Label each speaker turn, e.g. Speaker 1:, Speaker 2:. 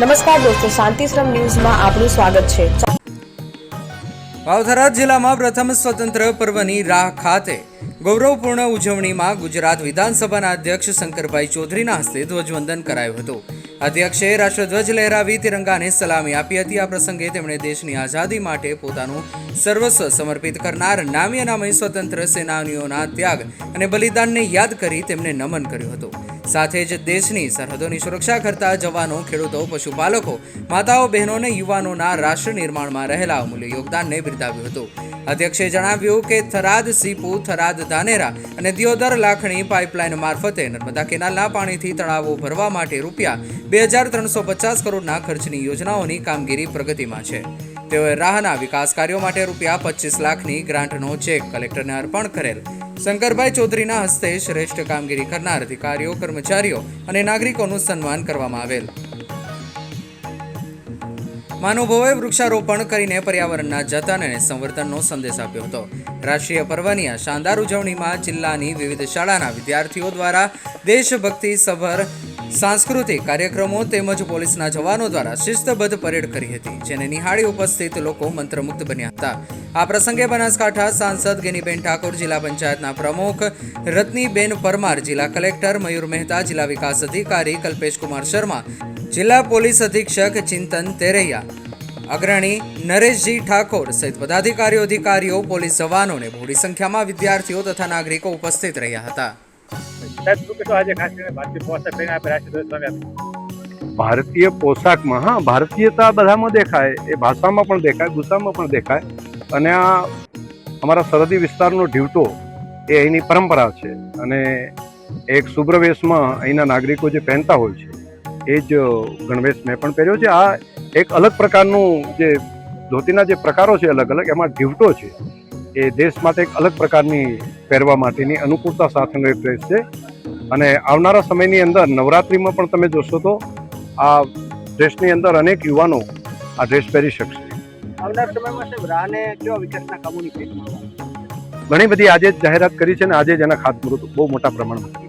Speaker 1: નમસ્કાર દોસ્તો, શાંતિશ્રમ ન્યૂઝમાં આપનું સ્વાગત છે।
Speaker 2: વાવથરા જિલ્લામાં પ્રથમ સ્વતંત્ર પર્વની રાહ ખાતે ગૌરવપૂર્ણ ઉજવણીમાં ગુજરાત વિધાનસભાના અધ્યક્ષ શંકરભાઈ ચૌધરીના હસ્તે ધ્વજવંદન કરાયું હતું। અધ્યક્ષે રાષ્ટ્રધ્વજ લહેરાવી તિરંગાને સલામી આપી હતી। આ પ્રસંગે તેમણે દેશની આઝાદી માટે પોતાનું સર્વસ્વ સમર્પિત કરનાર નામી અનામય સ્વતંત્ર સેનાનીઓના ત્યાગ અને બલિદાનને યાદ કરી તેમને નમન કર્યું હતું। સાથે જ દેશની સરહદોની સુરક્ષા કરતા જવાનો, ખેડૂતો, પશુપાલકો, માતાઓ, બહેનો અને યુવાનોના રાષ્ટ્ર નિર્માણમાં રહેલા અમૂલ્ય યોગદાનને બિરદાવ્યું હતું। અધ્યક્ષે જણાવ્યું કે થરાદ સીપુ, થરાદ ધાનેરા અને દિયોદર લાખણી પાઇપલાઇન મારફતે નર્મદા કેનાલના પાણીથી તળાવો ભરવા માટે રૂપિયા 2350 કરોડના ખર્ચની યોજનાઓની કામગીરી પ્રગતિમાં છે। તેઓએ રાહના વિકાસ કાર્યો માટે રૂપિયા 25 લાખની ગ્રાન્ટનો ચેક કલેક્ટરને અર્પણ કરેલ। શંકરભાઈ ચૌધરીના હસ્તે શ્રેષ્ઠ કામગીરી કરનાર અધિકારીઓ, કર્મચારીઓ અને નાગરિકોનું સન્માન કરવામાં આવેલ। મહાનુભાવોએ વૃક્ષારોપણ કરીને પર્યાવરણના જતન અને સંવર્ધનનો સંદેશ આપ્યો હતો। રાષ્ટ્રીય પર્વની આ શાનદાર ઉજવણીમાં જિલ્લાની વિવિધ શાળાના વિદ્યાર્થીઓ દ્વારા દેશભક્તિસભર સાંસ્કૃતિક કાર્યક્રમો તેમજ પોલીસના જવાનો દ્વારા શિસ્તબદ્ધ પરેડ કરી હતી, જેને નિહાળી ઉપસ્થિત લોકો મંત્રમુગ્ધ બન્યા હતા। આ પ્રસંગે બનાસકાંઠા સાંસદ ગેનીબેન ઠાકોર, જિલ્લા પંચાયતના પ્રમુખ રત્નીબેન પરમાર, જિલ્લા કલેક્ટર મયુર મહેતા, જિલ્લા વિકાસ અધિકારી કલ્પેશકુમાર શર્મા, જિલ્લા પોલીસ અધિક્ષક ચિંતન તેરૈયા, અગ્રણી નરેશજી ઠાકોર સહિત પદાધિકારીઓ, અધિકારીઓ, પોલીસ જવાનો અને મોટી સંખ્યામાં વિદ્યાર્થીઓ તથા નાગરિકો ઉપસ્થિત રહ્યા હતા।
Speaker 3: ભારતીય પોશાકમાં, હા, ભારતીયતા બધામાં દેખાય, એ ભાષામાં પણ દેખાય, ગુસ્સામાં પણ દેખાય। અને આ અમારા સરહદી વિસ્તારનો ઢીવટો એ અહીંની પરંપરા છે અને એક શુભ્ર વેશમાં અહીંના નાગરિકો જે પહેરતા હોય છે એ જ ગણવેશ મેં પણ પહેર્યો છે। આ એક અલગ પ્રકારનું જે ધોતીના જે પ્રકારો છે અલગ અલગ, એમાં ઢીવટો છે એ દેશ માટે એક અલગ પ્રકારની પહેરવા માટેની અનુકૂળતા સાથેનો એક ડ્રેસ છે। અને આવનારા સમયની અંદર નવરાત્રિમાં પણ તમે જોશો તો આ ડ્રેસની અંદર અનેક યુવાનો આ ડ્રેસ પહેરી શકશે।
Speaker 4: આવનારા સમયમાં સાહેબ રાહને કેવા વિકાસના કામોની
Speaker 3: ઘણી બધી આજે જ જાહેરાત કરી છે ને આજે જ એના ખાતમુહૂર્ત બહુ મોટા પ્રમાણમાં